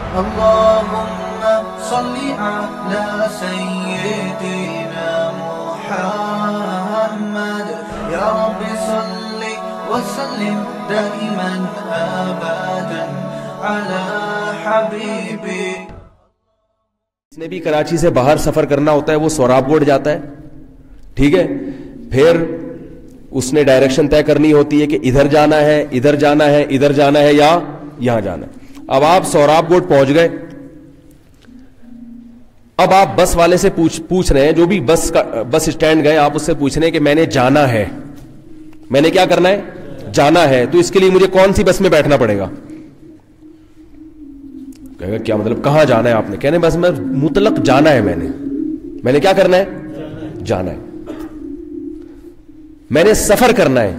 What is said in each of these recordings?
اللهم صل على سيدنا محمد يا رب صل وسلم دائما ابدا على حبيبي. جس نے بھی کراچی سے باہر سفر کرنا ہوتا ہے وہ سوراب گوڑ جاتا ہے, ٹھیک ہے, پھر اس نے ڈائریکشن طے کرنی ہوتی ہے کہ ادھر جانا ہے, ادھر جانا ہے, ادھر جانا ہے یا یہاں جانا ہے. اب آپ سوراب گوڑ پہنچ گئے, اب آپ بس والے سے پوچھ رہے ہیں, جو بھی بس اسٹینڈ گئے آپ اس سے پوچھ رہے ہیں کہ میں نے جانا ہے, میں نے کیا کرنا ہے, جانا ہے, تو اس کے لیے مجھے کون سی بس میں بیٹھنا پڑے گا؟ کہے گا کیا مطلب, کہاں جانا ہے آپ نے؟ کہنے بس میں مطلق جانا ہے, میں نے کیا کرنا ہے, جانا ہے, میں نے سفر کرنا ہے.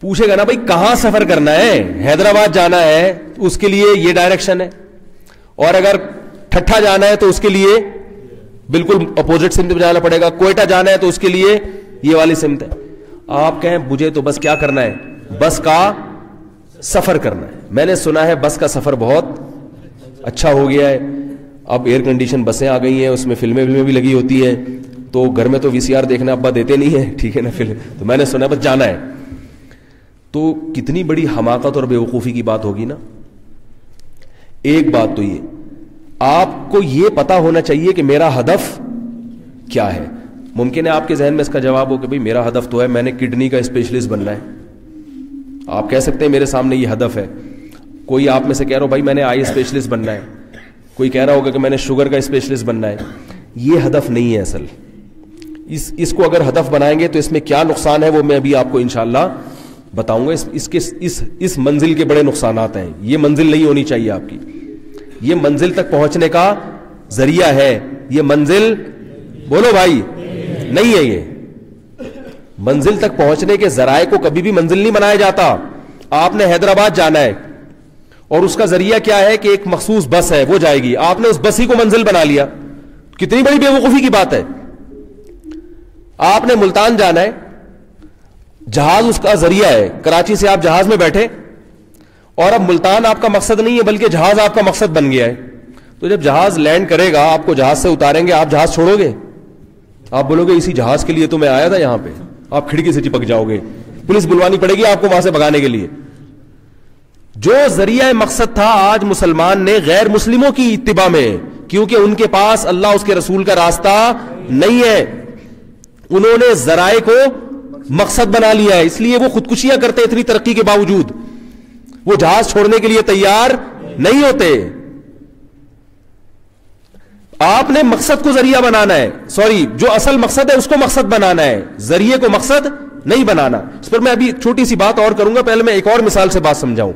پوچھے گا نا بھائی کہاں سفر کرنا ہے, حیدرآباد جانا ہے اس کے لیے یہ ڈائریکشن ہے, اور اگر ٹھٹھا جانا ہے تو اس کے لیے بالکل اپوزٹ سمت میں جانا پڑے گا, کوئٹہ جانا ہے تو اس کے لیے یہ والی سمت ہے. آپ کہیں مجھے تو بس کیا کرنا ہے, بس کا سفر کرنا ہے. میں نے سنا ہے بس کا سفر بہت اچھا ہو گیا ہے, اب ایئر کنڈیشن بسیں آ گئی ہیں, اس میں فلمیں بھی لگی ہوتی ہیں, تو گھر میں تو وی سی آر دیکھنا ابا دیتے نہیں ہیں, ٹھیک ہے نا, فلم تو میں نے سنا بس جانا ہے. تو کتنی بڑی حماقت اور بیوقوفی کی بات ہوگی نا. ایک بات تو یہ, آپ کو یہ پتا ہونا چاہیے کہ میرا ہدف کیا ہے. ممکن ہے آپ کے ذہن میں اس کا جواب ہو کہ بھئی میرا ہدف تو ہے میں نے کڈنی کا اسپیشلسٹ بننا ہے, آپ کہہ سکتے ہیں میرے سامنے یہ ہدف ہے. کوئی آپ میں سے کہہ رہا ہو بھائی میں نے آئی اسپیشلسٹ بننا ہے, کوئی کہہ رہا ہوگا کہ میں نے شوگر کا اسپیشلسٹ بننا ہے. یہ ہدف نہیں ہے اصل. اس کو اگر ہدف بنائیں گے تو اس میں کیا نقصان ہے وہ میں ابھی آپ کو انشاءاللہ بتاؤں گا. اس منزل کے بڑے نقصانات ہیں. یہ منزل نہیں ہونی چاہیے آپ کی, یہ منزل تک پہنچنے کا ذریعہ ہے. یہ منزل بولو بھائی نہیں ہے, یہ منزل تک پہنچنے کے ذرائع کو کبھی بھی منزل نہیں بنایا جاتا. آپ نے حیدرآباد جانا ہے اور اس کا ذریعہ کیا ہے کہ ایک مخصوص بس ہے وہ جائے گی, آپ نے اس بس ہی کو منزل بنا لیا. کتنی بڑی بیوقوفی کی بات ہے. آپ نے ملتان جانا ہے, جہاز اس کا ذریعہ ہے, کراچی سے آپ جہاز میں بیٹھے اور اب ملتان آپ کا مقصد نہیں ہے بلکہ جہاز آپ کا مقصد بن گیا ہے. تو جب جہاز لینڈ کرے گا آپ کو جہاز سے اتاریں گے, آپ جہاز چھوڑو گے؟ آپ بولو گے اسی جہاز کے لیے تو میں آیا تھا یہاں پہ, آپ کھڑکی سے چپک جاؤ گے, پولیس بلوانی پڑے گی آپ کو وہاں سے بھگانے کے لیے. جو ذریعہ مقصد تھا آج مسلمان نے غیر مسلموں کی اتباع میں, کیونکہ ان کے پاس اللہ اس کے رسول کا راستہ نہیں ہے, انہوں نے ذرائع کو مقصد بنا لیا ہے, اس لیے وہ خودکشیاں کرتے اتنی ترقی کے باوجود, وہ جہاز چھوڑنے کے لیے تیار نہیں ہوتے. آپ نے مقصد کو ذریعہ بنانا ہے, جو اصل مقصد ہے اس کو مقصد بنانا ہے, ذریعے کو مقصد نہیں بنانا. اس پر میں ابھی چھوٹی سی بات اور کروں گا, پہلے میں ایک اور مثال سے بات سمجھاؤں.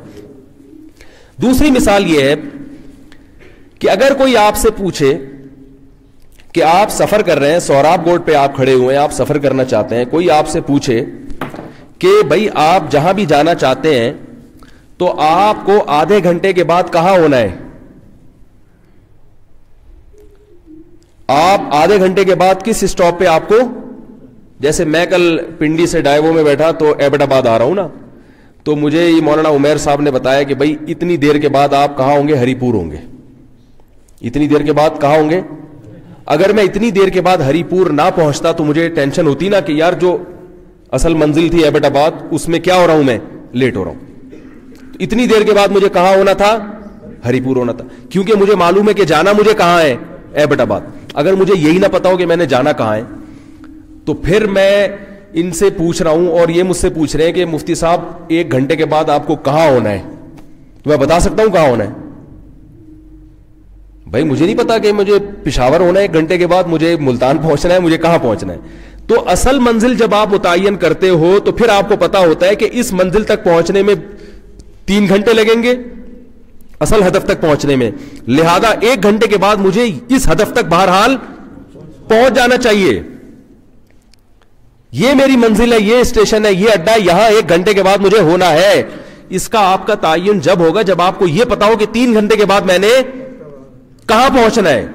دوسری مثال یہ ہے کہ اگر کوئی آپ سے پوچھے کہ آپ سفر کر رہے ہیں, سوراب گوڑ پہ آپ کھڑے ہوئے ہیں, آپ سفر کرنا چاہتے ہیں, کوئی آپ سے پوچھے کہ بھائی آپ جہاں بھی جانا چاہتے ہیں تو آپ کو آدھے گھنٹے کے بعد کہاں ہونا ہے, آپ آدھے گھنٹے کے بعد کس اسٹاپ پہ آپ کو, جیسے میں کل پنڈی سے ڈائیو میں بیٹھا تو ایبٹ آباد آ رہا ہوں نا, تو مجھے یہ مولانا عمیر صاحب نے بتایا کہ بھائی اتنی دیر کے بعد آپ کہاں ہوں گے, ہری پور ہوں گے. اتنی دیر کے بعد کہاں ہوں گے؟ اگر میں اتنی دیر کے بعد ہری پور نہ پہنچتا تو مجھے ٹینشن ہوتی نا کہ یار جو اصل منزل تھی ایبٹ آباد اس میں کیا ہو رہا ہوں, میں لیٹ ہو رہا ہوں. اتنی دیر کے بعد مجھے کہاں ہونا تھا, ہری پور ہونا تھا, کیونکہ مجھے معلوم ہے کہ جانا مجھے کہاں ہے, ایبٹ آباد. اگر مجھے یہی نہ پتا ہو کہ میں نے جانا کہاں ہے تو پھر میں ان سے پوچھ رہا ہوں اور یہ مجھ سے پوچھ رہے ہیں کہ مفتی صاحب 1 گھنٹے کے بعد آپ کو کہاں ہونا ہے, تو میں بتا سکتا ہوں کہاں ہونا ہے. بھائی مجھے نہیں پتا کہ مجھے پشاور ہونا ہے 1 گھنٹے کے بعد, مجھے ملتان پہنچنا ہے, مجھے کہاں پہنچنا ہے. تو اصل منزل جب آپ متعین کرتے ہو تو پھر آپ کو پتا ہوتا ہے کہ اس منزل تک پہنچنے میں 3 گھنٹے لگیں گے اصل ہدف تک پہنچنے میں, لہذا 1 گھنٹے کے بعد مجھے اس ہدف تک بہرحال پہنچ جانا چاہیے. یہ میری منزل ہے, یہ اسٹیشن ہے, یہ اڈا ہے, یہاں 1 گھنٹے کے بعد مجھے ہونا ہے. اس کا آپ کا تعین جب ہوگا جب آپ کو یہ پتا ہو کہ 3 گھنٹے کے بعد میں نے کہاں پہنچنا ہے.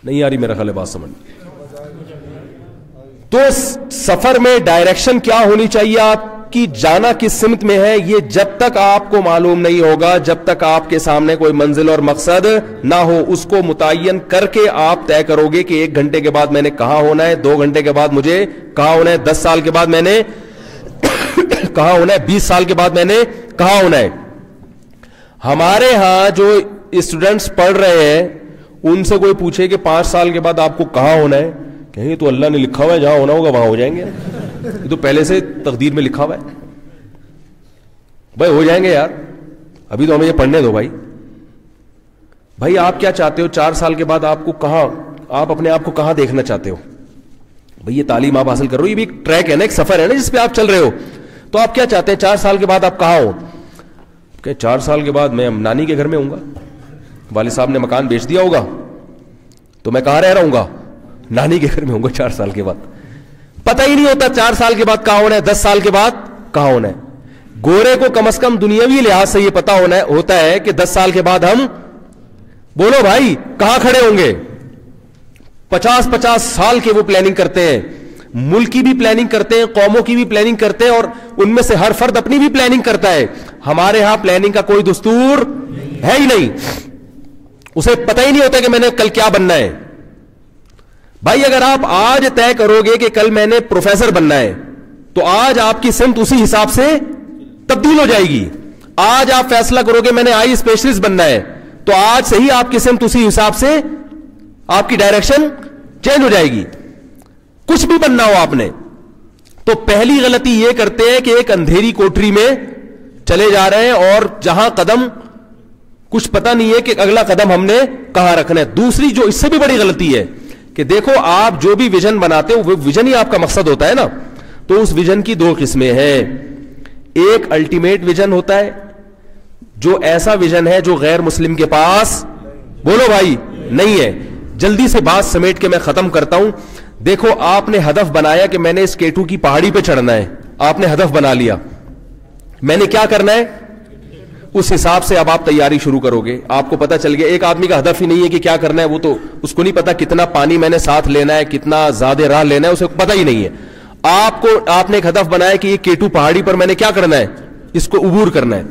نہیں آ رہی میرا خیال ہے بات سمجھ. تو سفر میں ڈائریکشن کیا ہونی چاہیے, آپ کی جانا کس سمت میں ہے یہ جب تک آپ کو معلوم نہیں ہوگا, جب تک آپ کے سامنے کوئی منزل اور مقصد نہ ہو, اس کو متعین کر کے آپ طے کرو گے کہ 1 گھنٹے کے بعد میں نے کہاں ہونا ہے, 2 گھنٹے کے بعد مجھے کہاں ہونا ہے, 10 سال کے بعد میں نے کہاں ہونا ہے, 20 سال کے بعد میں نے کہاں ہونا ہے. ہمارے ہاں جو اسٹوڈنٹس پڑھ رہے ہیں ان سے کوئی پوچھے کہ 5 سال کے بعد آپ کو کہاں ہونا ہے, کہیں تو اللہ نے لکھا ہوا ہے جہاں ہونا ہوگا وہاں ہو جائیں گے, یہ تو پہلے سے تقدیر میں لکھا ہوا ہے. بھائی ہو جائیں گے یار, ابھی تو ہمیں یہ پڑھنے دو. بھائی آپ کیا چاہتے ہو 4 سال کے بعد آپ کو کہاں, آپ اپنے آپ کو کہاں دیکھنا چاہتے ہو؟ بھائی یہ تعلیم آپ حاصل کر رہے ہو, یہ بھی ایک ٹریک ہے نا, ایک سفر ہے نا جس پہ آپ چل رہے ہو. تو آپ کیا چاہتے ہیں 4 سال کے بعد آپ کہاں ہو؟ کہ 4 سال کے بعد میں نانی کے گھر میں ہوں گا, والد صاحب نے مکان بیچ دیا ہوگا تو میں کہاں رہ رہا ہوں گا, نانی کے گھر میں ہوں گا 4 سال کے بعد. پتہ ہی نہیں ہوتا 4 سال کے بعد کہاں ہونا ہے, 10 سال کے بعد کہاں ہونا ہے. گورے کو کم از کم دنیاوی لحاظ سے یہ پتا ہوتا ہے کہ 10 سال کے بعد ہم, بولو بھائی, کہاں کھڑے ہوں گے. 50 سال کے وہ پلاننگ کرتے ہیں, ملک کی بھی پلاننگ کرتے ہیں, قوموں کی بھی پلاننگ کرتے ہیں, اور ان میں سے ہر فرد اپنی بھی پلاننگ کرتا ہے. ہمارے ہاں پلاننگ کا کوئی دستور ہے ہی نہیں, اسے پتہ ہی نہیں ہوتا کہ میں نے کل کیا بننا ہے. بھائی اگر آپ آج طے کرو گے کہ کل میں نے پروفیسر بننا ہے تو آج آپ کی سمت اسی حساب سے تبدیل ہو جائے گی. آج آپ فیصلہ کرو گے میں نے آئی اسپیشلسٹ بننا ہے تو آج سے ہی آپ کی سمت اسی حساب سے, آپ کی ڈائریکشن چینج ہو جائے گی. کچھ بھی بننا ہو آپ نے. تو پہلی غلطی یہ کرتے ہیں کہ ایک اندھیری کوٹری میں چلے جا رہے ہیں اور جہاں قدم کچھ پتہ نہیں ہے کہ اگلا قدم ہم نے کہاں رکھنا ہے. دوسری جو اس سے بھی بڑی غلطی ہے کہ دیکھو آپ جو بھی ویژن بناتے ہو وہ ویژن ہی آپ کا مقصد ہوتا ہے نا. تو اس ویژن کی 2 قسمیں ہیں. ایک الٹیمیٹ ویژن ہوتا ہے, جو ایسا ویژن ہے جو غیر مسلم کے پاس, بولو بھائی, نہیں ہے. جلدی سے بات سمیٹ کے میں ختم کرتا ہوں. دیکھو آپ نے ہدف بنایا کہ میں نے اس K2 کی پہاڑی پہ چڑھنا ہے, آپ نے ہدف بنا لیا, میں نے کیا کرنا ہے اس حساب سے اب آپ تیاری شروع کرو گے. آپ کو پتا چل گیا ایک آدمی کا ہدف ہی نہیں ہے کہ کیا کرنا ہے, وہ تو اس کو نہیں پتا کتنا پانی میں نے ساتھ لینا ہے, کتنا زیادہ راہ لینا ہے, اسے پتا ہی نہیں ہے. آپ نے ایک ہدف بنایا کہ یہ K2 پہاڑی پر میں نے کیا کرنا ہے, اس کو عبور کرنا ہے.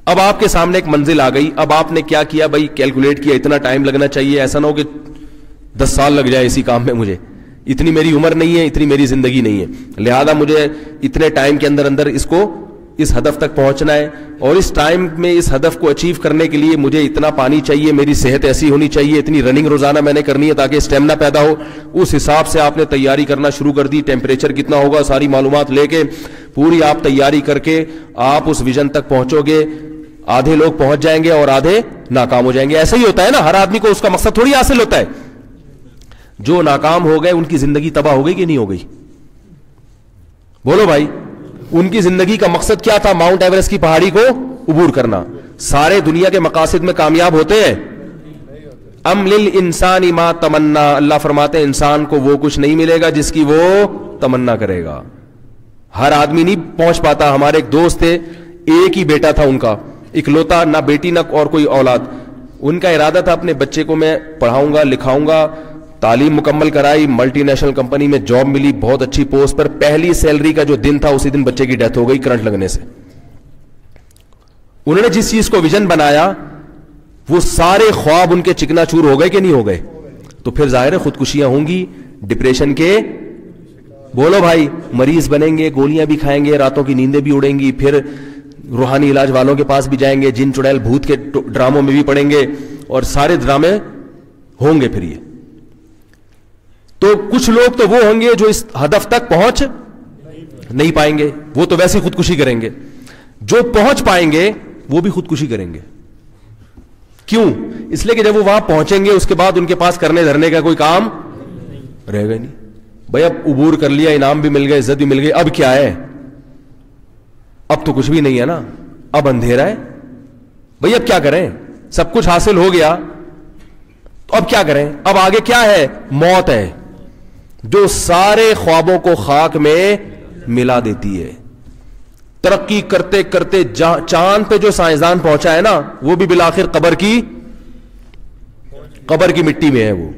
اب آپ کے سامنے ایک منزل آ گئی. اب آپ نے کیا کیا بھائی, کیلکولیٹ کیا اتنا ٹائم لگنا چاہیے, ایسا نہ ہو کہ 10 سال لگ جائے اسی کام میں, مجھے اتنی میری عمر نہیں ہے, اتنی میری زندگی نہیں ہے, لہذا مجھے اتنے ٹائم کے اندر اس ہدف تک پہنچنا ہے, اور اس ٹائم میں اس ہدف کو اچیو کرنے کے لیے مجھے اتنا پانی چاہیے, میری صحت ایسی ہونی چاہیے, اتنی رننگ روزانہ میں نے کرنی ہے تاکہ اسٹیمنا پیدا ہو. اس حساب سے آپ نے تیاری کرنا شروع کر دی. ٹیمپریچر کتنا ہوگا ساری معلومات لے کے پوری آپ تیاری کر کے آپ اس ویژن تک پہنچو گے. آدھے لوگ پہنچ جائیں گے اور آدھے ناکام ہو جائیں گے. ایسا ہی ہوتا ہے نا, ہر آدمی کو اس کا مقصد تھوڑی حاصل ہوتا ہے. جو ناکام ہو گئے ان کی زندگی تباہ ہو گئی کہ نہیں ہو گئی, بولو بھائی. ان کی زندگی کا مقصد کیا تھا, ماؤنٹ ایورسٹ کی پہاڑی کو عبور کرنا. سارے دنیا کے مقاصد میں کامیاب ہوتے ہیں؟ ام للانسان ما تمنا, اللہ فرماتے ہیں انسان کو وہ کچھ نہیں ملے گا جس کی وہ تمنا کرے گا. ہر آدمی نہیں پہنچ پاتا. ہمارے ایک دوست تھے, ایک ہی بیٹا تھا ان کا, اکلوتا, نہ بیٹی نہ اور کوئی اولاد. ان کا ارادہ تھا اپنے بچے کو میں پڑھاؤں گا لکھاؤں گا. تعلیم مکمل کرائی, ملٹی نیشنل کمپنی میں جاب ملی, بہت اچھی پوسٹ پر. پہلی سیلری کا جو دن تھا اسی دن بچے کی ڈیتھ ہو گئی کرنٹ لگنے سے. انہوں نے جس چیز کو ویژن بنایا وہ سارے خواب ان کے چکنا چور ہو گئے کہ نہیں ہو گئے؟ تو پھر ظاہر ہے خودکشیاں ہوں گی, ڈپریشن کے, بولو بھائی, مریض بنیں گے, گولیاں بھی کھائیں گے, راتوں کی نیندیں بھی اڑیں گی, پھر روحانی علاج والوں کے پاس بھی جائیں گے, جن چڑیل بھوت کے ڈراموں میں بھی پڑیں گے, اور سارے ڈرامے ہوں گے. پھر یہ تو کچھ لوگ تو وہ ہوں گے جو اس ہدف تک پہنچ نہیں پائیں گے, وہ تو ویسے خودکشی کریں گے. جو پہنچ پائیں گے وہ بھی خودکشی کریں گے. کیوں؟ اس لیے کہ جب وہ وہاں پہنچیں گے اس کے بعد ان کے پاس کرنے دھرنے کا کوئی کام رہے گا نہیں. بھائی اب عبور کر لیا, انعام بھی مل گئے, عزت بھی مل گئی, اب کیا ہے؟ اب تو کچھ بھی نہیں ہے نا, اب اندھیرا ہے. بھئی اب کیا کریں, سب کچھ حاصل ہو گیا تو اب کیا کریں؟ اب آگے کیا ہے؟ موت ہے جو سارے خوابوں کو خاک میں ملا دیتی ہے. ترقی کرتے کرتے چاند پہ جو سائنسدان پہنچا ہے نا وہ بھی بالآخر قبر کی مٹی میں ہے. وہ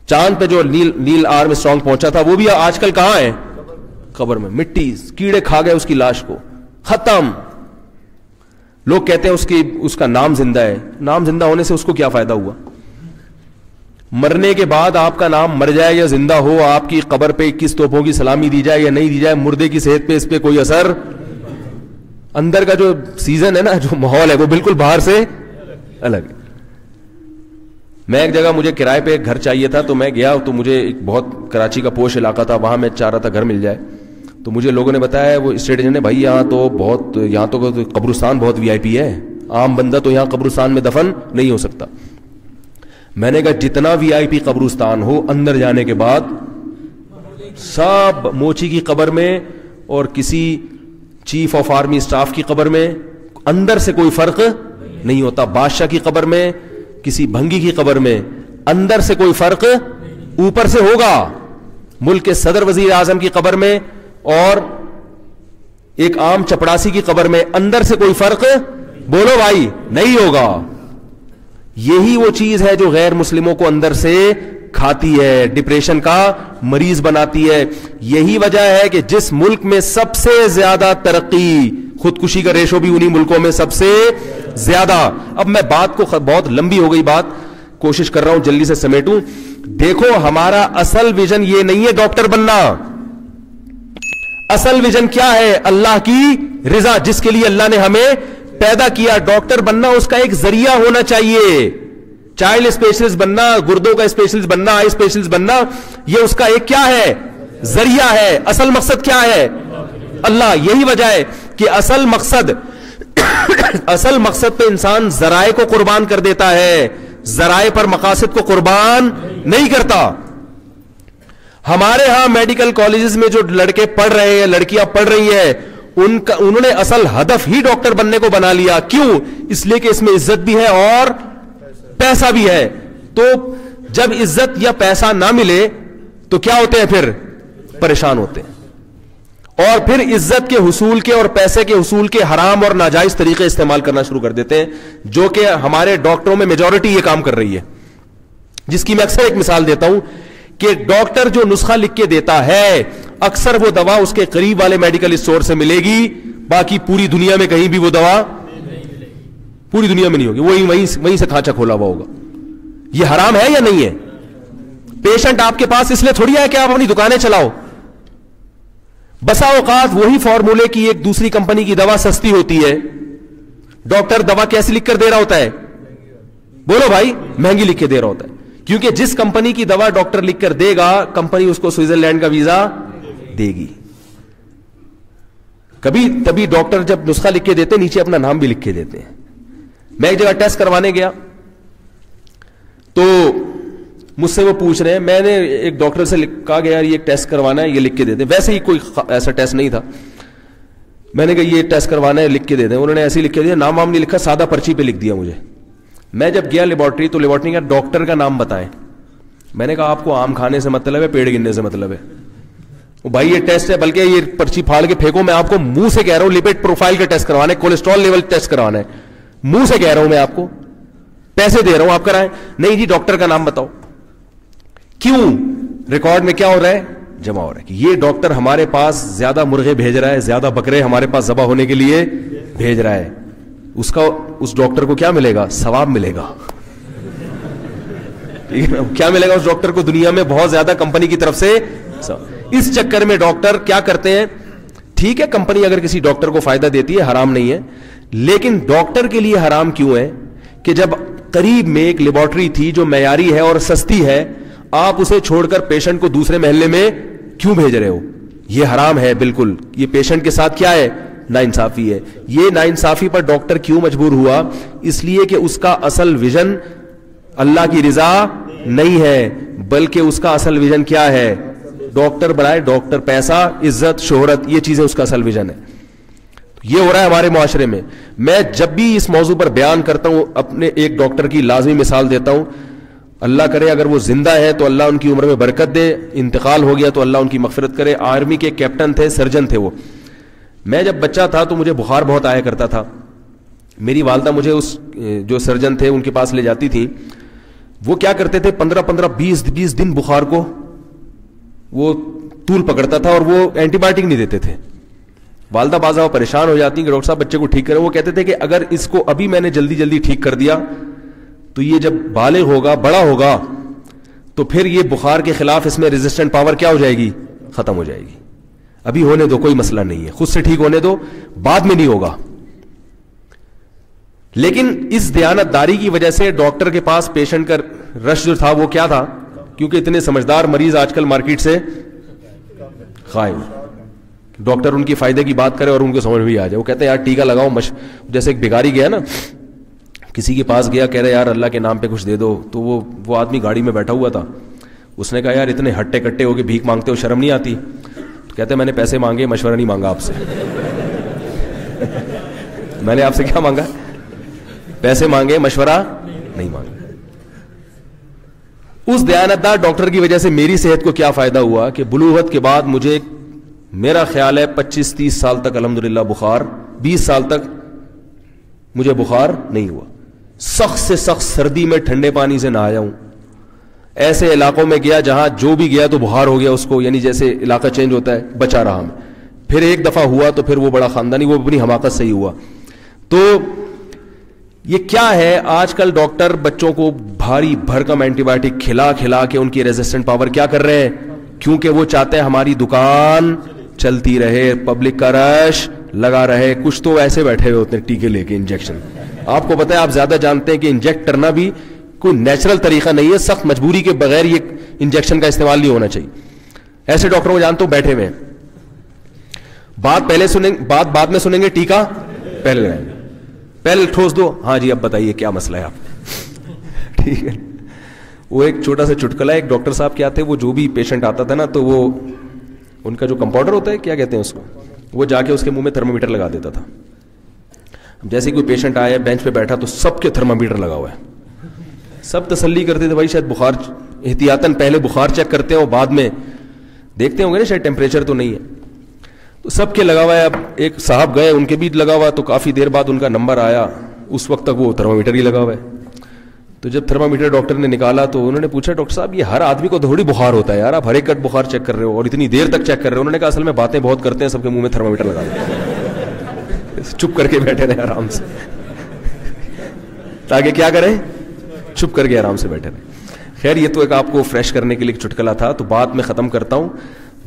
چاند پہ جو نیل آرم اسٹرانگ پہنچا تھا وہ بھی آج کل کہاں ہے؟ قبر میں مٹی, کیڑے کھا گئے اس کی لاش کو, ختم. لوگ کہتے ہیں اس کا نام زندہ ہے. نام زندہ ہونے سے اس کو کیا فائدہ ہوا؟ مرنے کے بعد آپ کا نام مر جائے یا زندہ ہو, آپ کی قبر پہ 21 توپوں کی سلامی دی جائے یا نہیں دی جائے, مردے کی صحت پہ اس پہ کوئی اثر. اندر کا جو سیزن ہے نا, جو ماحول ہے, وہ بالکل باہر سے الگ ہے. میں ایک جگہ, مجھے کرائے پہ ایک گھر چاہیے تھا, تو میں گیا, تو مجھے ایک بہت کراچی کا پوش علاقہ تھا, وہاں میں چاہ رہا تھا گھر مل جائے. تو مجھے لوگوں نے بتایا, وہ اسٹیٹ ایجنٹ نے, بھائی یہاں تو قبرستان بہت وی آئی پی ہے, عام بندہ تو یہاں قبرستان میں دفن نہیں ہو سکتا. میں نے کہا جتنا وی آئی پی قبرستان ہو, اندر جانے کے بعد سب موچی کی قبر میں اور کسی چیف آف آرمی اسٹاف کی قبر میں اندر سے کوئی فرق نہیں ہوتا. بادشاہ کی قبر میں, کسی بھنگی کی قبر میں اندر سے کوئی فرق اوپر سے ہوگا. ملک کے صدر وزیر اعظم کی قبر میں اور ایک عام چپڑاسی کی قبر میں اندر سے کوئی فرق, بولو بھائی, نہیں ہوگا. یہی وہ چیز ہے جو غیر مسلموں کو اندر سے کھاتی ہے, ڈپریشن کا مریض بناتی ہے. یہی وجہ ہے کہ جس ملک میں سب سے زیادہ ترقی, خودکشی کا ریشو بھی انہی ملکوں میں سب سے زیادہ. اب میں بات کو, بہت لمبی ہو گئی بات, کوشش کر رہا ہوں جلدی سے سمیٹوں. دیکھو ہمارا اصل ویژن یہ نہیں ہے ڈاکٹر بننا. اصل ویژن کیا ہے؟ اللہ کی رضا, جس کے لیے اللہ نے ہمیں پیدا کیا. ڈاکٹر بننا اس کا ایک ذریعہ ہونا چاہیے. چائلڈ اسپیشلسٹ بننا, گردوں کا اسپیشلسٹ بننا, آئی اسپیشلسٹ بننا, یہ اس کا ایک کیا ہے؟ ذریعہ ہے. اصل مقصد کیا ہے؟ اللہ. یہی وجہ ہے کہ اصل مقصد پہ انسان ذرائع کو قربان کر دیتا ہے, ذرائع پر مقاصد کو قربان نہیں کرتا. ہمارے ہاں میڈیکل کالجز میں جو لڑکے پڑھ رہے ہیں, لڑکیاں پڑھ رہی ہیں, انہوں نے اصل ہدف ہی ڈاکٹر بننے کو بنا لیا. کیوں؟ اس لیے کہ اس میں عزت بھی ہے اور پیسہ بھی ہے. تو جب عزت یا پیسہ نہ ملے تو کیا ہوتے ہیں؟ پھر پریشان ہوتے ہیں, اور پھر عزت کے حصول کے اور پیسے کے حصول کے حرام اور ناجائز طریقے استعمال کرنا شروع کر دیتے ہیں, جو کہ ہمارے ڈاکٹروں میں میجورٹی یہ کام کر رہی ہے. جس کی میں اکثر ایک مثال دیتا ہوں کہ ڈاکٹر جو نسخہ لکھ کے دیتا ہے, اکثر وہ دوا اس کے قریب والے میڈیکل اسٹور سے ملے گی, باقی پوری دنیا میں کہیں بھی وہ دوا پوری دنیا میں نہیں ہوگی, وہیں سے کھانچا کھولا ہوا ہوگا. یہ حرام ہے یا نہیں ہے؟ پیشنٹ آپ کے پاس اس لیے تھوڑی ہے کہ آپ اپنی دکانیں چلاؤ. بسا اوقات وہی فارمولے کی ایک دوسری کمپنی کی دوا سستی ہوتی ہے, ڈاکٹر دوا کیسے لکھ کر دے رہا ہوتا ہے؟ بولو بھائی, مہنگی لکھ کے دے رہا ہوتا ہے, کیونکہ جس کمپنی کی دوا ڈاکٹر لکھ کر دے گا, کمپنی اس کو سوئٹزرلینڈ کا ویزا دے گی. کبھی تبھی ڈاکٹر جب نسخہ لکھ کے دیتے نیچے اپنا نام بھی لکھ کے دیتے ہیں. میں ایک جگہ ٹیسٹ کروانے گیا تو مجھ سے وہ پوچھ رہے ہیں, میں نے ایک ڈاکٹر سے کہا گیا یہ ٹیسٹ کروانا ہے, یہ لکھ کے دے دیں. ویسے ہی کوئی ایسا ٹیسٹ نہیں تھا. میں نے کہا یہ ٹیسٹ کروانا ہے, لکھ کے دے دیں. انہوں نے ایسے ہی لکھ کے دیا, نام وام نہیں لکھا, سادہ پرچی پہ لکھ دیا مجھے. میں جب گیا لیبارٹری تو لیبارٹری کا ڈاکٹر کا نام بتائیں. میں نے کہا آپ کو آم کھانے سے مطلب ہے, پیڑ گننے سے مطلب ہے؟ بھائی یہ ٹیسٹ ہے, بلکہ یہ پرچی پھاڑ کے پھینکو, میں آپ کو منہ سے کہہ رہا ہوں لپڈ پروفائل کا ٹیسٹ کروانا ہے, کولیسٹرول لیول ٹیسٹ کروانا ہے, منہ سے کہہ رہا ہوں میں آپ کو, پیسے دے رہا ہوں آپ کرائیں. نہیں جی ڈاکٹر کا نام بتاؤ. کیوں؟ ریکارڈ میں کیا ہو رہا ہے؟ جمع ہو رہا ہے کہ یہ ڈاکٹر ہمارے پاس زیادہ مرغے بھیج رہا ہے, زیادہ بکرے ہمارے پاس ذبح ہونے کے لیے بھیج رہا ہے. اس ڈاکٹر کو کیا ملے گا؟ ثواب ملے گا. کیا ملے گا اس ڈاکٹر کو؟ دنیا میں بہت زیادہ کمپنی کی طرف سے. اس چکر میں ڈاکٹر کیا کرتے ہیں؟ ٹھیک ہے کمپنی اگر کسی ڈاکٹر کو فائدہ دیتی ہے حرام نہیں ہے, لیکن ڈاکٹر کے لیے حرام کیوں ہے کہ جب قریب میں ایک لیبارٹری تھی جو معیاری ہے اور سستی ہے, آپ اسے چھوڑ کر پیشنٹ کو دوسرے محلے میں کیوں بھیج رہے ہو؟ یہ حرام ہے بالکل. یہ پیشنٹ کے ساتھ کیا ہے؟ ناانصافی ہے. یہ ناانصافی پر ڈاکٹر کیوں مجبور ہوا؟ اس لیے کہ اس کا اصل ویژن اللہ کی رضا نہیں ہے, بلکہ اس کا اصل ویژن کیا ہے؟ ڈاکٹر بنائے, ڈاکٹر پیسہ, عزت, شہرت, یہ چیزیں اس کا اصل ویژن ہے. یہ ہو رہا ہے ہمارے معاشرے میں. میں جب بھی اس موضوع پر بیان کرتا ہوں اپنے ایک ڈاکٹر کی لازمی مثال دیتا ہوں. اللہ کرے اگر وہ زندہ ہے تو اللہ ان کی عمر میں برکت دے, انتقال ہو گیا تو اللہ ان کی مغفرت کرے. آرمی کے کیپٹن تھے, سرجن تھے وہ. میں جب بچہ تھا تو مجھے بخار بہت آیا کرتا تھا. میری والدہ مجھے اس جو سرجن تھے ان کے پاس لے جاتی تھی. وہ کیا کرتے تھے 15-20 دن بخار کو وہ طول پکڑتا تھا اور وہ اینٹی بایوٹک نہیں دیتے تھے. والدہ بعض دفعہ پریشان ہو جاتی ہیں کہ ڈاکٹر صاحب بچے کو ٹھیک کریں. وہ کہتے تھے کہ اگر اس کو ابھی میں نے جلدی جلدی ٹھیک کر دیا تو یہ جب بالغ ہوگا, بڑا ہوگا, تو پھر یہ بخار کے خلاف اس میں ریزسٹنٹ پاور کیا ہو جائے گی, ختم ہو جائے گی. ابھی ہونے دو, کوئی مسئلہ نہیں ہے, خود سے ٹھیک ہونے دو, بعد میں نہیں ہوگا. لیکن اس دیانت داری کی وجہ سے ڈاکٹر کے پاس پیشنٹ کا رش جو تھا وہ کیا تھا, کیونکہ اتنے سمجھدار مریض آج کل مارکیٹ سے قائم. ڈاکٹر ان کی فائدے کی بات کرے اور ان کو سمجھ بھی آ جائے. وہ کہتے ہیں یار ٹیکا لگاؤ, جیسے ایک بھکاری گیا نا, کسی کے پاس گیا, کہہ رہے یار اللہ کے نام پہ کچھ دے دو. تو وہ آدمی گاڑی میں بیٹھا ہوا تھا, اس نے کہا یار اتنے ہٹے کٹے ہو کے بھیک مانگتے ہو, شرم نہیں آتی؟ تو کہتے میں نے پیسے مانگے, مشورہ نہیں مانگا آپ سے. میں نے آپ سے کیا مانگا؟ پیسے مانگے, مشورہ نہیں مانگا. اس دیانتدار ڈاکٹر کی وجہ سے میری صحت کو کیا فائدہ ہوا کہ بلوغت کے بعد مجھے, میرا خیال ہے 25-30 سال تک الحمدللہ بخار, 20 سال تک مجھے بخار نہیں ہوا. سخت سے سخت سردی میں ٹھنڈے پانی سے نہایا ہوں. ایسے علاقوں میں گیا جہاں جو بھی گیا تو بخار ہو گیا اس کو, یعنی جیسے علاقہ چینج ہوتا ہے, بچا رہا میں. پھر ایک دفعہ ہوا تو پھر وہ بڑا خاندانی, وہ اپنی حماقت سے ہی ہوا. تو یہ کیا ہے, آج کل ڈاکٹر بچوں کو بھاری بھرکم اینٹی بایوٹک کھلا کھلا کے ان کی ریزسٹنٹ پاور کیا کر رہے ہیں, کیونکہ وہ چاہتے ہیں ہماری دکان چلتی رہے, پبلک کا رش لگا رہے. کچھ تو ایسے بیٹھے ہوئے ہوتے ہیں ٹیکے لے کے, انجیکشن. آپ کو پتہ ہے, آپ زیادہ جانتے ہیں کہ انجیکٹ کرنا بھی کوئی نیچرل طریقہ نہیں ہے, سخت مجبوری کے بغیر یہ انجیکشن کا استعمال نہیں ہونا چاہیے. ایسے ڈاکٹروں کو جانتے ہو بیٹھے ہوئے ہیں, بات پہلے سنیں, بات بعد میں سنیں گے, ٹیکا پہلے لگائیں گے, پہلے ٹھوس دو, ہاں جی اب بتائیے کیا مسئلہ ہے آپ. ٹھیک ہے. وہ ایک چھوٹا سا چٹکلا ہے, ایک ڈاکٹر صاحب کیا تھے, وہ جو بھی پیشنٹ آتا تھا نا, تو وہ ان کا جو کمپاؤنڈر ہوتا ہے, کیا کہتے ہیں اس کو, وہ جا کے اس کے منہ میں تھرمامیٹر لگا دیتا تھا. جیسے کوئی پیشنٹ آیا بینچ پہ بیٹھا تو سب کے تھرمامیٹر لگا ہوا ہے. سب تسلی کرتے تھے بھائی شاید بخار, احتیاطاً پہلے بخار چیک کرتے ہیں اور بعد میں دیکھتے ہوں گے نا شاید ٹیمپریچر تو نہیں ہے. تو سب کے لگا ہوا ہے. اب ایک صاحب گئے, ان کے بھی لگا ہوا, تو کافی دیر بعد ان کا نمبر آیا, اس وقت تک وہ تھرمامیٹر ہی لگا ہوا ہے. تو جب تھرمامیٹر ڈاکٹر نے نکالا تو انہوں نے پوچھا ڈاکٹر صاحب یہ ہر آدمی کو تھوڑی بخار ہوتا ہے یار, آپ ہر ایک کٹ بخار چیک کر رہے ہو اور اتنی دیر تک چیک کر رہے ہو. انہوں نے کہا اصل میں باتیں بہت کرتے ہیں, سب کے منہ میں تھرمامیٹر لگا دیں, چپ کر کے بیٹھے رہے آرام سے, تاکہ کیا کریں, چپ کر کے آرام سے بیٹھے رہے. خیر یہ تو ایک آپ کو فریش کرنے کے لیے چٹکلا تھا, تو بات میں ختم کرتا ہوں.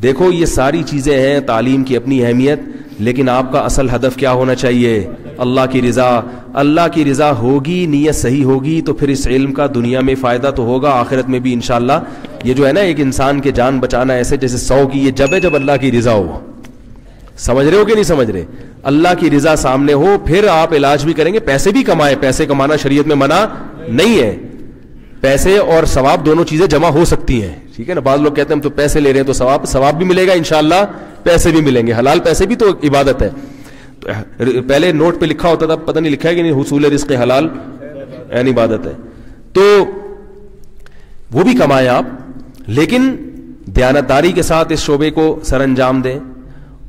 دیکھو یہ ساری چیزیں ہیں, تعلیم کی اپنی اہمیت, لیکن آپ کا اصل ہدف کیا ہونا چاہیے, اللہ کی رضا. اللہ کی رضا ہوگی, نیت صحیح ہوگی تو پھر اس علم کا دنیا میں فائدہ تو ہوگا, آخرت میں بھی انشاءاللہ. یہ جو ہے نا ایک انسان کے جان بچانا ایسے جیسے 100 کی, یہ جب ہے جب اللہ کی رضا ہو. سمجھ رہے ہو کہ نہیں سمجھ رہے؟ اللہ کی رضا سامنے ہو پھر آپ علاج بھی کریں گے, پیسے بھی کمائیں. پیسے کمانا شریعت میں منع نہیں ہے, پیسے اور ثواب دونوں چیزیں جمع ہو سکتی ہیں. ٹھیک ہے نا, بعض لوگ کہتے ہیں ہم تو پیسے لے رہے ہیں تو ثواب بھی ملے گا انشاءاللہ, پیسے بھی ملیں گے. حلال پیسے بھی تو عبادت ہے. پہلے نوٹ پہ لکھا ہوتا تھا, پتہ نہیں لکھا ہے کہ نہیں, حصول رزق حلال یعنی عبادت ہے. تو وہ بھی کمائیں آپ, لیکن دیانتداری کے ساتھ اس شعبے کو سر انجام دیں,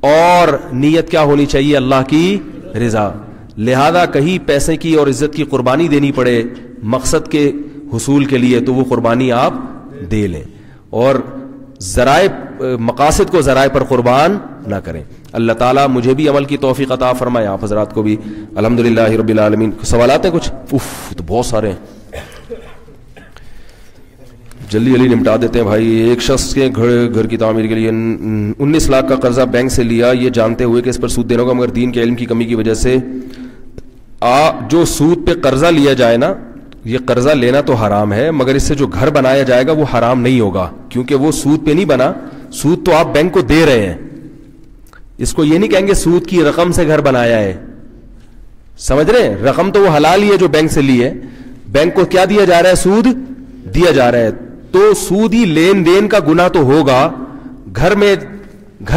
اور نیت کیا ہونی چاہیے, اللہ کی رضا. لہذا کہیں پیسے کی اور عزت کی قربانی دینی پڑے مقصد کے حصول کے لیے تو وہ قربانی آپ دے لیں, اور ذرائع مقاصد کو ذرائع پر قربان نہ کریں. اللہ تعالیٰ مجھے بھی عمل کی توفیق عطا فرمائے, آپ حضرات کو بھی. الحمدللہ رب العالمین. سوالات ہیں کچھ؟ تو بہت سارے ہیں, جلدی جلدی نمٹا دیتے ہیں بھائی. ایک شخص کے گھر کی تعمیر کے لیے 19 لاکھ کا قرضہ بینک سے لیا, یہ جانتے ہوئے کہ اس پر سود دینا ہوگا, مگر دین کے علم کی کمی کی وجہ سے جو سود پہ قرضہ لیا جائے نا, یہ قرضہ لینا تو حرام ہے, مگر اس سے جو گھر بنایا جائے گا وہ حرام نہیں ہوگا, کیونکہ وہ سود پہ نہیں بنا. سود تو آپ بینک کو دے رہے ہیں, اس کو یہ نہیں کہیں گے سود کی رقم سے گھر بنایا ہے. سمجھ رہے ہیں, رقم تو وہ حلال ہی ہے جو بینک سے لی ہے, بینک کو کیا دیا جا رہا ہے, سود دیا جا رہا ہے. تو سود ہی لین دین کا گناہ تو ہوگا, گھر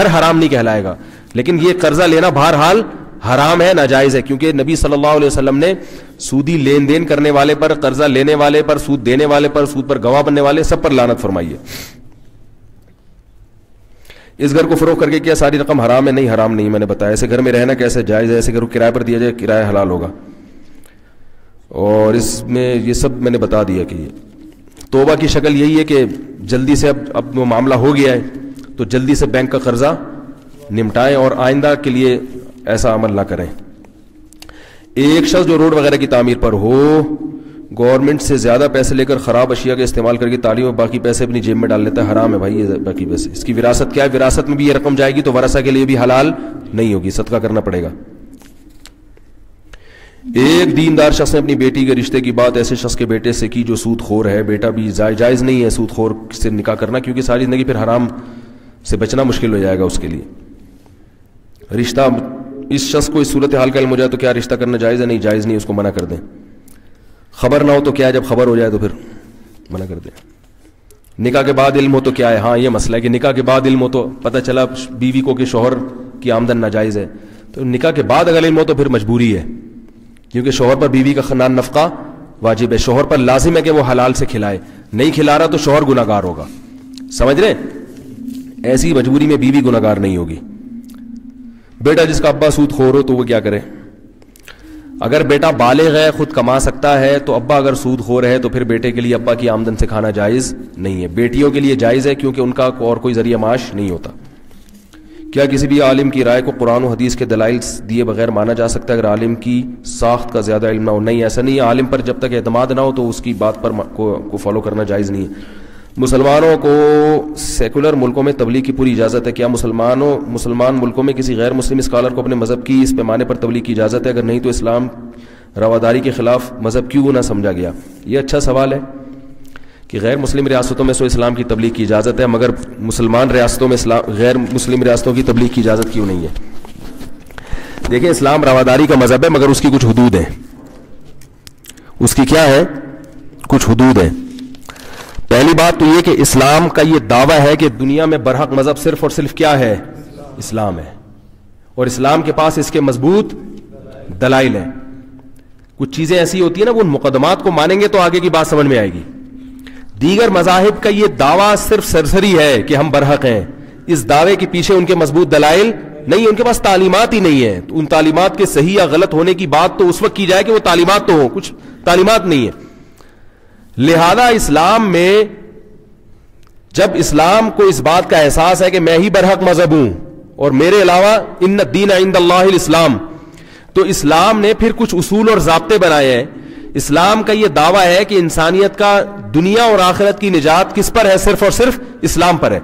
حرام نہیں کہلائے گا, لیکن یہ قرضہ لینا بہرحال حرام ہے, ناجائز ہے, کیونکہ نبی صلی اللہ علیہ وسلم نے سودی لین دین کرنے والے پر, قرضہ لینے والے پر, سود دینے والے پر, سود پر گواہ بننے والے سب پر لعنت فرمائی ہے. اس گھر کو فروخت کر کے کیا ساری رقم حرام ہے؟ نہیں, حرام نہیں, میں نے بتایا. ایسے گھر میں رہنا کیسے جائز ہے؟ ایسے گھر کو کرائے پر دیا جائے, کرایہ حلال ہوگا, اور اس میں یہ سب میں نے بتا دیا کہ یہ توبہ کی شکل یہی ہے کہ جلدی سے اب وہ معاملہ ہو گیا ہے تو جلدی سے بینک کا قرضہ نمٹائیں اور آئندہ کے لیے ایسا عمل نہ کریں. ایک شخص جو روڈ وغیرہ کی تعمیر پر ہو, گورنمنٹ سے زیادہ پیسے لے کر خراب اشیاء کا استعمال کر کے تعلیم اور باقی پیسے اپنی جیب میں ڈال لیتا ہے, حرام ہے بھائی یہ باقی پیسے. اس کی وراثت کیا ہے؟ وراثت میں بھی یہ رقم جائے گی تو ورثہ کے لیے بھی حلال نہیں ہوگی, صدقہ کرنا پڑے گا. ایک دیندار شخص نے اپنی بیٹی کے رشتے کی بات ایسے شخص کے بیٹے سے کی جو سود خور ہے. بیٹا بھی جائز نہیں ہے سود خور سے نکاح کرنا, کیونکہ ساری زندگی پھر حرام سے بچنا مشکل ہو جائے گا اس کے لیے. رشتہ اس شخص کو اس صورت حال کا علم ہو جائے تو کیا رشتہ کرنا جائز ہے؟ نہیں جائز نہیں, اس کو منع کر دیں. خبر نہ ہو تو کیا ہے, جب خبر ہو جائے تو پھر منع کر دیں. نکاح کے بعد علم ہو تو کیا ہے؟ ہاں یہ مسئلہ ہے کہ نکاح کے بعد علم ہو تو پتہ چلا بیوی کو کہ شوہر کی آمدن ناجائز ہے, تو نکاح کے بعد اگر علم ہو تو پھر مجبوری ہے, کیونکہ شوہر پر بیوی کا خاندان نفقہ واجب ہے. شوہر پر لازم ہے کہ وہ حلال سے کھلائے, نہیں کھلا رہا تو شوہر گناہ گار ہوگا. سمجھ رہے؟ ایسی مجبوری میں بیوی گناہ گار نہیں ہوگی. بیٹا جس کا ابا سود خور ہو تو وہ کیا کرے؟ اگر بیٹا بالغ ہے, خود کما سکتا ہے, تو ابا اگر سود خور ہے تو پھر بیٹے کے لیے ابا کی آمدن سے کھانا جائز نہیں ہے. بیٹیوں کے لیے جائز ہے کیونکہ ان کا اور کوئی ذریعہ معاش نہیں ہوتا. کیا کسی بھی عالم کی رائے کو قرآن و حدیث کے دلائل دیے بغیر مانا جا سکتا ہے اگر عالم کی ساخت کا زیادہ علم نہ ہو؟ نہیں, ایسا نہیں ہے. عالم پر جب تک اعتماد نہ ہو تو اس کی بات پر کو فالو کرنا جائز نہیں ہے. مسلمانوں کو سیکولر ملکوں میں تبلیغ کی پوری اجازت ہے. کیا مسلمان ملکوں میں کسی غیر مسلم اسکالر کو اپنے مذہب کی اس پیمانے پر تبلیغ کی اجازت ہے؟ اگر نہیں تو اسلام رواداری کے خلاف مذہب کیوں نہ سمجھا گیا؟ یہ اچھا سوال ہے کہ غیر مسلم ریاستوں میں اسلام کی تبلیغ کی اجازت ہے, مگر مسلمان ریاستوں میں غیر مسلم ریاستوں کی تبلیغ کی اجازت کیوں نہیں ہے؟ دیکھیں, اسلام رواداری کا مذہب ہے مگر اس کی کچھ حدود ہیں. اس کی کیا ہے؟ کچھ حدود ہیں. پہلی بات تو یہ کہ اسلام کا یہ دعویٰ ہے کہ دنیا میں برحق مذہب صرف اور صرف کیا ہے؟ اسلام ہے, اور اسلام کے پاس اس کے مضبوط دلائل ہیں. کچھ چیزیں ایسی ہوتی ہیں نا, وہ ان مقدمات کو مانیں گے تو آگے کی بات سمجھ میں آئے گی. دیگر مذاہب کا یہ دعویٰ صرف سرسری ہے کہ ہم برحق ہیں, اس دعوے کے پیچھے ان کے مضبوط دلائل نہیں, ان کے پاس تعلیمات ہی نہیں ہے. تو ان تعلیمات کے صحیح یا غلط ہونے کی بات تو اس وقت کی جائے کہ وہ تعلیمات تو ہوں, کچھ تعلیمات نہیں ہے. لہذا اسلام میں جب اسلام کو اس بات کا احساس ہے کہ میں ہی برحق مذہب ہوں اور میرے علاوہ ان الدین عند اللہ الاسلام, تو اسلام نے پھر کچھ اصول اور ضابطے بنائے ہیں. اسلام کا یہ دعویٰ ہے کہ انسانیت کا دنیا اور آخرت کی نجات کس پر ہے؟ صرف اور صرف اسلام پر ہے.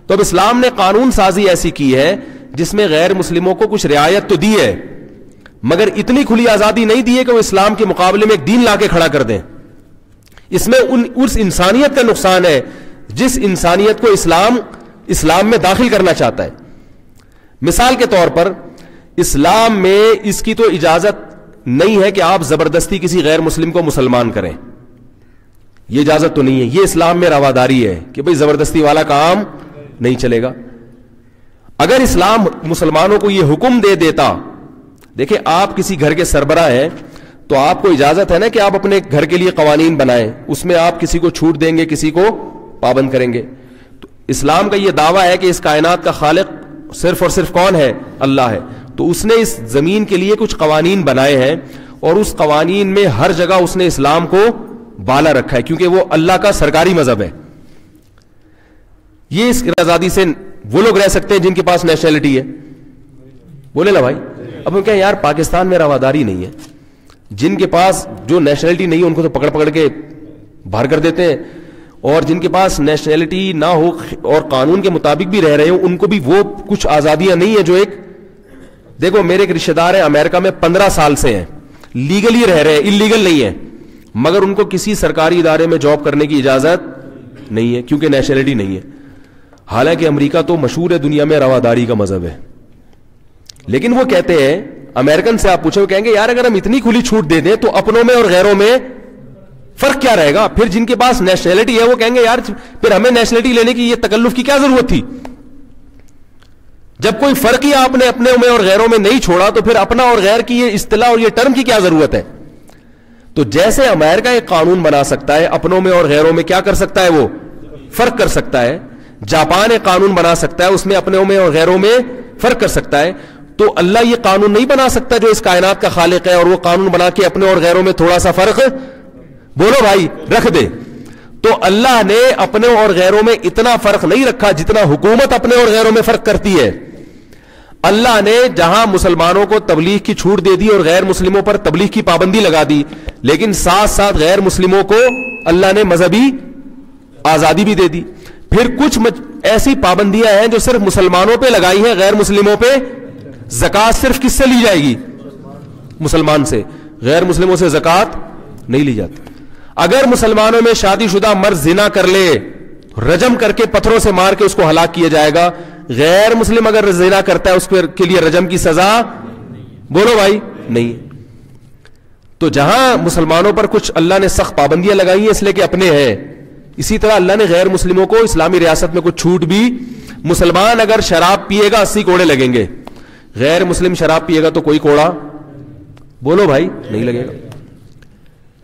تو اب اسلام نے قانون سازی ایسی کی ہے جس میں غیر مسلموں کو کچھ رعایت تو دی ہے, مگر اتنی کھلی آزادی نہیں دی ہے کہ وہ اسلام کے مقابلے میں ایک دین لا کے کھڑا کر دیں. اس میں اس انسانیت کا نقصان ہے جس انسانیت کو اسلام میں داخل کرنا چاہتا ہے. مثال کے طور پر اسلام میں اس کی تو اجازت نہیں ہے کہ آپ زبردستی کسی غیر مسلم کو مسلمان کریں, یہ اجازت تو نہیں ہے. یہ اسلام میں رواداری ہے کہ بھئی زبردستی والا کام نہیں چلے گا. اگر اسلام مسلمانوں کو یہ حکم دے دیتا, دیکھیں آپ کسی گھر کے سربراہ ہیں تو آپ کو اجازت ہے نا کہ آپ اپنے گھر کے لیے قوانین بنائیں, اس میں آپ کسی کو چھوٹ دیں گے, کسی کو پابند کریں گے. تو اسلام کا یہ دعویٰ ہے کہ اس کائنات کا خالق صرف اور صرف کون ہے؟ اللہ ہے. تو اس نے اس زمین کے لیے کچھ قوانین بنائے ہیں اور اس قوانین میں ہر جگہ اس نے اسلام کو بالا رکھا ہے کیونکہ وہ اللہ کا سرکاری مذہب ہے. یہ اس آزادی سے وہ لوگ رہ سکتے ہیں جن کے پاس نیشنلٹی ہے, بولے نا بھائی. اب ہم کہیں یار پاکستان میں رواداری نہیں ہے, جن کے پاس جو نیشنلٹی نہیں ہے ان کو تو پکڑ کے باہر کر دیتے ہیں, اور جن کے پاس نیشنلٹی نہ ہو اور قانون کے مطابق بھی رہ رہے ہوں ان کو بھی وہ کچھ آزادیاں نہیں ہیں جو ایک, دیکھو میرے ایک رشتہ دار ہیں امریکہ میں 15 سال سے ہیں, لیگلی رہ رہے ہیں, انلیگل نہیں ہے, مگر ان کو کسی سرکاری ادارے میں جاب کرنے کی اجازت نہیں ہے کیونکہ نیشنلٹی نہیں ہے. حالانکہ امریکہ تو مشہور ہے دنیا میں رواداری کا مذہب ہے, لیکن وہ کہتے ہیں, امریکن سے آپ پوچھیں وہ کہیں گے یار اگر ہم اتنی کھلی چھوٹ دے دیں تو اپنوں میں اور غیروں میں فرق کیا رہے گا؟ پھر جن کے پاس نیشنلٹی ہے وہ کہیں گے یار پھر ہمیں نیشنلٹی لینے کی یہ تکلف کی کیا ضرورت تھی؟ جب کوئی فرق ہی آپ نے اپنے میں اور غیروں میں نہیں چھوڑا تو پھر اپنا اور غیر کی یہ اصطلاح اور یہ ٹرم کی کیا ضرورت ہے؟ تو جیسے امریکہ ایک قانون بنا سکتا ہے, اپنوں میں اور غیروں میں کیا کر سکتا ہے؟ وہ فرق کر سکتا ہے. جاپان ایک قانون بنا سکتا ہے, اس میں اپنوں میں اور غیروں میں فرق کر سکتا ہے. تو اللہ یہ قانون نہیں بنا سکتا جو اس کائنات کا خالق ہے اور وہ قانون بنا کے اپنے اور غیروں میں تھوڑا سا فرق, بولو بھائی, رکھ دے؟ تو اللہ نے اپنے اور غیروں میں اتنا فرق نہیں رکھا جتنا حکومت اپنے اور غیروں میں فرق کرتی ہے. اللہ نے جہاں مسلمانوں کو تبلیغ کی چھوٹ دے دی اور غیر مسلموں پر تبلیغ کی پابندی لگا دی, لیکن ساتھ ساتھ غیر مسلموں کو اللہ نے مذہبی آزادی بھی دے دی. پھر کچھ ایسی پابندیاں ہیں جو صرف مسلمانوں پہ لگائی ہیں, غیر مسلموں پہ. زکات صرف کس سے لی جائے گی؟ مسلمان سے. غیر مسلموں سے زکات نہیں لی جاتی. اگر مسلمانوں میں شادی شدہ مرد زنا کر لے, رجم کر کے پتھروں سے مار کے اس کو ہلاک کیا جائے گا. غیر مسلم اگر زنا کرتا ہے اس کے لیے رجم کی سزا, بولو بھائی, نہیں. تو جہاں مسلمانوں پر کچھ اللہ نے سخت پابندیاں لگائی ہیں اس لیے کہ اپنے ہیں, اسی طرح اللہ نے غیر مسلموں کو اسلامی ریاست میں کچھ چھوٹ بھی. مسلمان اگر شراب پیے گا 80 کوڑے لگیں گے, غیر مسلم شراب پیے گا تو کوئی کوڑا, بولو بھائی, نہیں لگے گا.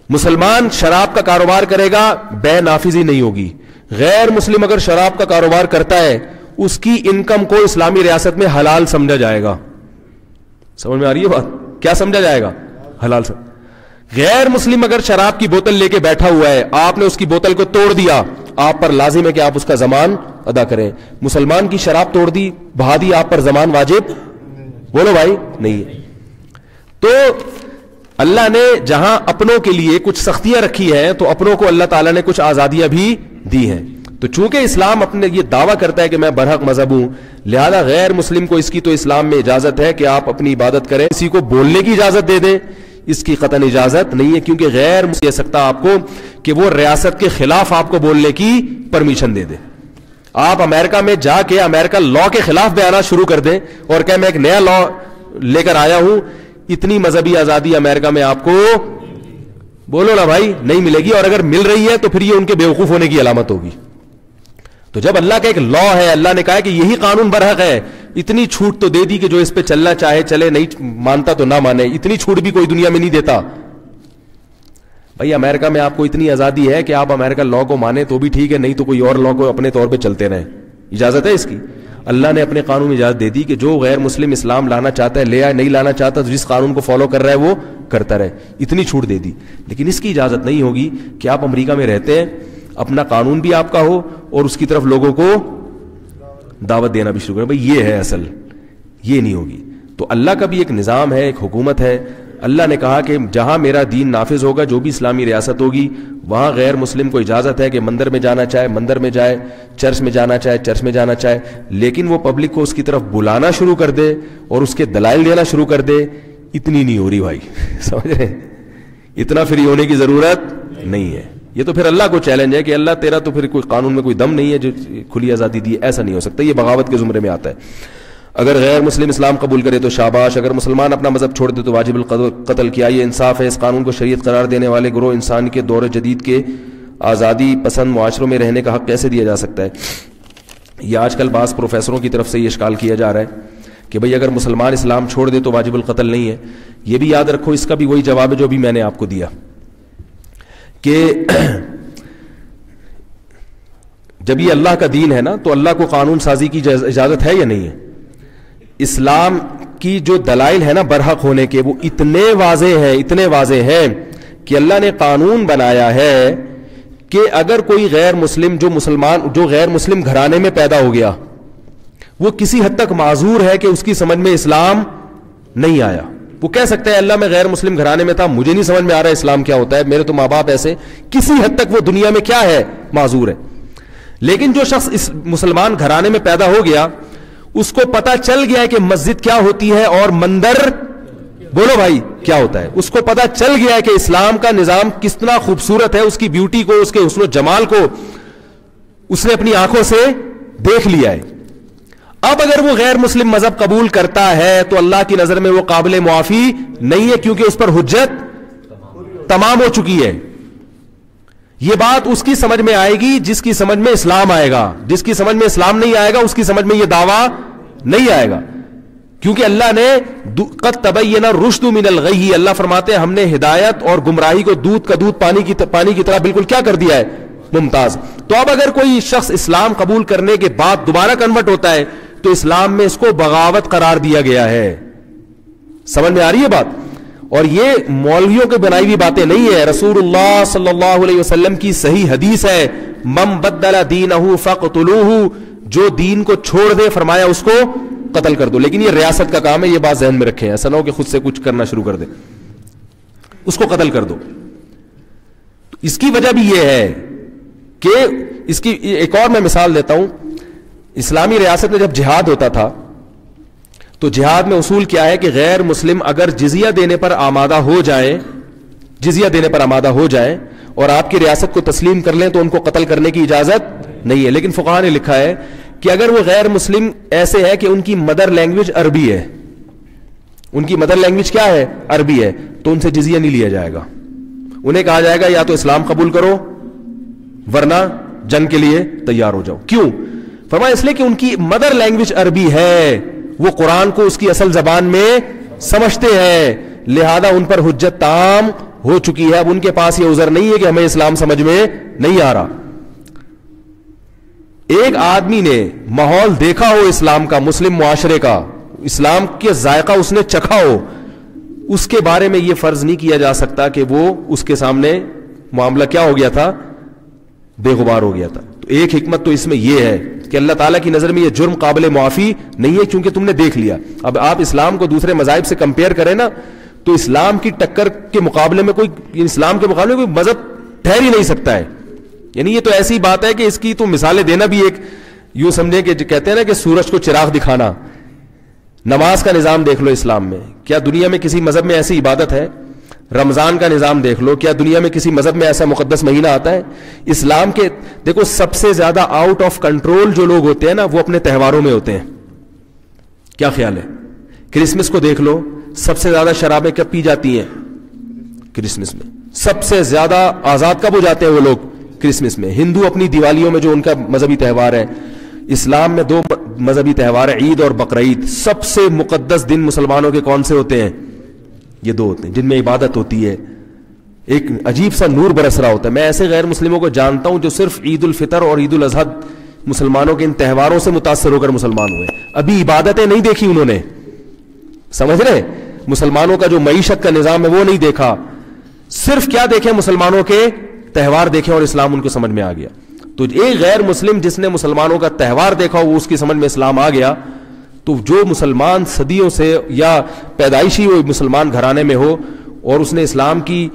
مسلمان شراب کا کاروبار کرے گا, بے نافذی نہیں ہوگی. غیر مسلم اگر شراب کا کاروبار کرتا ہے اس کی انکم کو اسلامی ریاست میں حلال سمجھا جائے گا. سمجھ میں آ رہی ہے بات؟ کیا سمجھا جائے گا؟ حلال سمجھ. غیر مسلم اگر شراب کی بوتل لے کے بیٹھا ہوا ہے, آپ نے اس کی بوتل کو توڑ دیا, آپ پر لازم ہے کہ آپ اس کا ضمان ادا کریں. مسلمان کی شراب توڑ دی, بہا دی, آپ پر ضمان واجب, بولو بھائی, نہیں ہے. تو اللہ نے جہاں اپنوں کے لیے کچھ سختیاں رکھی ہیں تو اپنوں کو اللہ تعالیٰ نے کچھ آزادیاں بھی دی ہیں. تو چونکہ اسلام اپنے یہ دعویٰ کرتا ہے کہ میں برحق مذہب ہوں, لہذا غیر مسلم کو اس کی تو اسلام میں اجازت ہے کہ آپ اپنی عبادت کریں. کسی کو بولنے کی اجازت دے دیں, اس کی قطعاً اجازت نہیں ہے, کیونکہ غیر مسلم دے سکتا آپ کو کہ وہ ریاست کے خلاف آپ کو بولنے کی پرمیشن دے دے. آپ امریکہ میں جا کے امریکہ لا کے خلاف بیانات شروع کر دیں اور کہ میں ایک نیا لا لے کر آیا ہوں, اتنی مذہبی آزادی امریکہ میں آپ کو, بولو نا بھائی, نہیں ملے گی. اور اگر مل رہی ہے تو پھر یہ ان کے بیوقوف ہونے کی علامت ہوگی. تو جب اللہ کا ایک لا ہے, اللہ نے کہا کہ یہی قانون برحق ہے, اتنی چھوٹ تو دے دی کہ جو اس پہ چلنا چاہے چلے, نہیں مانتا تو نہ مانے. اتنی چھوٹ بھی کوئی دنیا میں نہیں دیتا. بھائی امریکہ میں آپ کو اتنی آزادی ہے کہ آپ امریکہ لا کو مانے تو بھی ٹھیک ہے, نہیں تو کوئی اور لا کو اپنے طور پہ چلتے رہیں, اجازت ہے اس کی. اللہ نے اپنے قانون میں اجازت دے دی کہ جو غیر مسلم اسلام لانا چاہتا ہے لے آئے, نہیں لانا چاہتا تو جس قانون کو فالو کر رہا ہے وہ کرتا رہے. اتنی چھوٹ دے دی. لیکن اس کی اجازت نہیں ہوگی کہ آپ امریکہ میں رہتے ہیں, اپنا قانون بھی آپ کا ہو اور اس کی طرف لوگوں کو دعوت دینا بھی شروع کریں. بھائی یہ ہے اصل, یہ نہیں ہوگی. تو اللہ کا بھی ایک نظام ہے, ایک حکومت ہے. اللہ نے کہا کہ جہاں میرا دین نافذ ہوگا, جو بھی اسلامی ریاست ہوگی, وہاں غیر مسلم کو اجازت ہے کہ مندر میں جانا چاہے مندر میں جائے, چرچ میں جانا چاہے چرچ میں جانا چاہے, لیکن وہ پبلک کو اس کی طرف بلانا شروع کر دے اور اس کے دلائل دینا شروع کر دے, اتنی نہیں ہو رہی بھائی. سمجھ رہے ہیں؟ اتنا فری ہونے کی ضرورت نہیں ہے. یہ تو پھر اللہ کو چیلنج ہے کہ اللہ تیرا تو پھر کوئی قانون میں کوئی دم نہیں ہے جو کھلی آزادی دی, ایسا نہیں ہو سکتا. یہ بغاوت کے زمرے میں آتا ہے. اگر غیر مسلم اسلام قبول کرے تو شاباش, اگر مسلمان اپنا مذہب چھوڑ دے تو واجب القتل. کیا یہ انصاف ہے؟ اس قانون کو شریعت قرار دینے والے گروہ انسان کے دور جدید کے آزادی پسند معاشروں میں رہنے کا حق کیسے دیا جا سکتا ہے؟ یہ آج کل بعض پروفیسروں کی طرف سے یہ اشکال کیا جا رہا ہے کہ بھئی اگر مسلمان اسلام چھوڑ دے تو واجب القتل نہیں ہے. یہ بھی یاد رکھو, اس کا بھی وہی جواب ہے جو بھی میں نے آپ کو دیا کہ جب یہ اللہ کا دین ہے نا تو اللہ کو قانون سازی کی اجازت ہے یا نہیں ہے؟ اسلام کی جو دلائل ہے نا برحق ہونے کے, وہ اتنے واضح ہیں کہ اللہ نے قانون بنایا ہے کہ اگر کوئی غیر مسلم جو غیر مسلم گھرانے میں پیدا ہو گیا, وہ کسی حد تک معذور ہے کہ اس کی سمجھ میں اسلام نہیں آیا. وہ کہہ سکتا ہے اللہ میں غیر مسلم گھرانے میں تھا, مجھے نہیں سمجھ میں آ رہا اسلام کیا ہوتا ہے, میرے تو ماں باپ ایسے, کسی حد تک وہ دنیا میں کیا ہے, معذور ہے. لیکن جو شخص اس مسلمان گھرانے میں پیدا ہو گیا, اس کو پتا چل گیا ہے کہ مسجد کیا ہوتی ہے اور مندر, بولو بھائی, کیا ہوتا ہے. اس کو پتا چل گیا ہے کہ اسلام کا نظام کتنا خوبصورت ہے, اس کی بیوٹی کو, اس کے حسن و جمال کو اس نے اپنی آنکھوں سے دیکھ لیا ہے. اب اگر وہ غیر مسلم مذہب قبول کرتا ہے تو اللہ کی نظر میں وہ قابل معافی نہیں ہے, کیونکہ اس پر حجت تمام ہو چکی ہے. یہ بات اس کی سمجھ میں آئے گی جس کی سمجھ میں اسلام آئے گا, جس کی سمجھ میں اسلام نہیں آئے گا اس کی سمجھ میں یہ دعویٰ نہیں آئے گا. کیونکہ اللہ نے قد تبین الرشد من الغی, اللہ فرماتے ہیں ہم نے ہدایت اور گمراہی کو دودھ کا دودھ پانی کی طرح بالکل کیا کر دیا ہے, ممتاز. تو اب اگر کوئی شخص اسلام قبول کرنے کے بعد دوبارہ کنورٹ ہوتا ہے تو اسلام میں اس کو بغاوت قرار دیا گیا ہے. سمجھ میں آ رہی ہے بات؟ اور یہ مولویوں کے بنائی ہوئی باتیں نہیں ہے، رسول اللہ صلی اللہ علیہ وسلم کی صحیح حدیث ہے، من بدل دینہ فاقتلوہ، جو دین کو چھوڑ دے فرمایا اس کو قتل کر دو. لیکن یہ ریاست کا کام ہے، یہ بات ذہن میں رکھیں، ایسا نہ ہو کہ خود سے کچھ کرنا شروع کر دے، اس کو قتل کر دو. اس کی وجہ بھی یہ ہے کہ اس کی ایک اور میں مثال دیتا ہوں. اسلامی ریاست میں جب جہاد ہوتا تھا تو جہاد میں اصول کیا ہے کہ غیر مسلم اگر جزیہ دینے پر آمادہ ہو جائیں، جزیہ دینے پر آمادہ ہو جائیں اور آپ کی ریاست کو تسلیم کر لیں تو ان کو قتل کرنے کی اجازت نہیں ہے. لیکن فقہاء نے لکھا ہے کہ اگر وہ غیر مسلم ایسے ہے کہ ان کی مدر لینگویج عربی ہے، ان کی مدر لینگویج کیا ہے؟ عربی ہے، تو ان سے جزیہ نہیں لیا جائے گا. انہیں کہا جائے گا یا تو اسلام قبول کرو ورنہ جنگ کے لیے تیار ہو جاؤ. کیوں؟ فرمایا اس لیے کہ ان کی مدر لینگویج عربی ہے، وہ قرآن کو اس کی اصل زبان میں سمجھتے ہیں، لہذا ان پر حجت تام ہو چکی ہے. اب ان کے پاس یہ عذر نہیں ہے کہ ہمیں اسلام سمجھ میں نہیں آ رہا. ایک آدمی نے ماحول دیکھا ہو اسلام کا، مسلم معاشرے کا، اسلام کے ذائقہ اس نے چکھا ہو، اس کے بارے میں یہ فرض نہیں کیا جا سکتا کہ وہ اس کے سامنے معاملہ کیا ہو گیا تھا؟ بے غبار ہو گیا تھا. تو ایک حکمت تو اس میں یہ ہے کہ اللہ تعالیٰ کی نظر میں یہ جرم قابل معافی نہیں ہے کیونکہ تم نے دیکھ لیا. اب آپ اسلام کو دوسرے مذاہب سے کمپیئر کریں نا تو اسلام کی ٹکر کے مقابلے میں اسلام کے مقابلے میں کوئی مذہب ٹھہر ہی نہیں سکتا ہے. یعنی یہ تو ایسی بات ہے کہ اس کی تو مثالیں دینا بھی ایک یوں سمجھیں کہ کہتے ہیں نا کہ سورج کو چراغ دکھانا. نماز کا نظام دیکھ لو اسلام میں، کیا دنیا میں کسی مذہب میں ایسی عبادت ہے؟ رمضان کا نظام دیکھ لو، کیا دنیا میں کسی مذہب میں ایسا مقدس مہینہ آتا ہے؟ اسلام کے دیکھو سب سے زیادہ آؤٹ آف کنٹرول جو لوگ ہوتے ہیں نا وہ اپنے تہواروں میں ہوتے ہیں. کیا خیال ہے؟ کرسمس کو دیکھ لو، سب سے زیادہ شرابیں کب پی جاتی ہیں؟ کرسمس میں. سب سے زیادہ آزاد کب ہو جاتے ہیں وہ لوگ؟ کرسمس میں. ہندو اپنی دیوالیوں میں جو ان کا مذہبی تہوار ہے. اسلام میں دو مذہبی تہوار ہیں، عید اور بقرعید. سب سے مقدس دن مسلمانوں کے کون سے ہوتے ہیں؟ یہ دو ہوتے ہیں جن میں عبادت ہوتی ہے، ایک عجیب سا نور برس رہا ہوتا ہے. میں ایسے غیر مسلموں کو جانتا ہوں جو صرف عید الفطر اور عید الاضحیٰ مسلمانوں کے ان تہواروں سے متاثر ہو کر مسلمان ہوئے، ابھی عبادتیں نہیں دیکھی انہوں نے. سمجھ رہے؟ مسلمانوں کا جو معیشت کا نظام ہے وہ نہیں دیکھا، صرف کیا دیکھیں؟ مسلمانوں کے تہوار دیکھیں اور اسلام ان کو سمجھ میں آ گیا. تو ایک غیر مسلم جس نے مسلمانوں کا تہوار دیکھا وہ اس کی سمجھ میں اسلام آ گیا. تو جو مسلمان صدیوں سے یا پیدائشی وہ مسلمان گھرانے میں ہو اور اس نے اسلام کی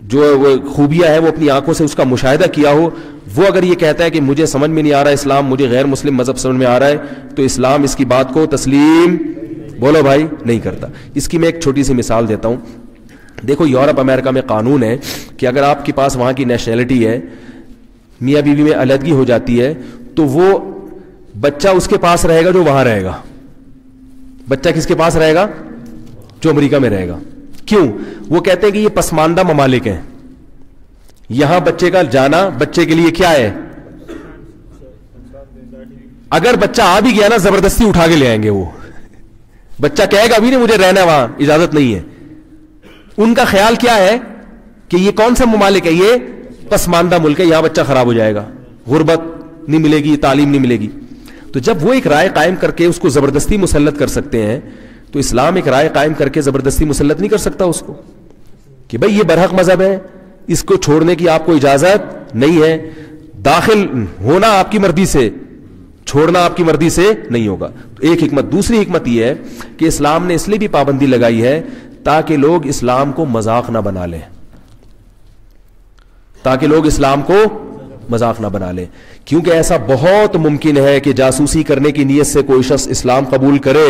جو خوبیاں ہیں وہ اپنی آنکھوں سے اس کا مشاہدہ کیا ہو، وہ اگر یہ کہتا ہے کہ مجھے سمجھ میں نہیں آ رہا اسلام، مجھے غیر مسلم مذہب سمجھ میں آ رہا ہے، تو اسلام اس کی بات کو تسلیم بولو بھائی نہیں کرتا. اس کی میں ایک چھوٹی سی مثال دیتا ہوں. دیکھو یورپ امریکہ میں قانون ہے کہ اگر آپ کے پاس وہاں کی نیشنلٹی ہے، میاں بیوی میں علیحدگی ہو جاتی ہے تو وہ بچہ اس کے پاس رہے گا جو وہاں رہے گا. بچہ کس کے پاس رہے گا؟ جو امریکہ میں رہے گا. کیوں؟ وہ کہتے ہیں کہ یہ پسماندہ ممالک ہیں، یہاں بچے کا جانا بچے کے لیے کیا ہے؟ اگر بچہ آ بھی گیا نا زبردستی اٹھا کے لے آئیں گے. وہ بچہ کہے گا ابھی نہیں مجھے رہنا وہاں، اجازت نہیں ہے. ان کا خیال کیا ہے کہ یہ کون سا ممالک ہے؟ یہ پسماندہ ملک ہے، یہاں بچہ خراب ہو جائے گا، غربت نہیں ملے گی، تعلیم نہیں ملے گی. تو جب وہ ایک رائے قائم کر کے اس کو زبردستی مسلط کر سکتے ہیں تو اسلام ایک رائے قائم کر کے زبردستی مسلط نہیں کر سکتا اس کو کہ بھئی یہ برحق مذہب ہے، اس کو چھوڑنے کی آپ کو اجازت نہیں ہے، داخل ہونا آپ کی مرضی سے، چھوڑنا آپ کی مرضی سے نہیں ہوگا. ایک حکمت. دوسری حکمت یہ ہے کہ اسلام نے اس لیے بھی پابندی لگائی ہے تاکہ لوگ اسلام کو مذاق نہ بنا لیں، تاکہ لوگ اسلام کو مذاق نہ بنا لیں. کیونکہ ایسا بہت ممکن ہے کہ جاسوسی کرنے کی نیت سے کوئی شخص اسلام قبول کرے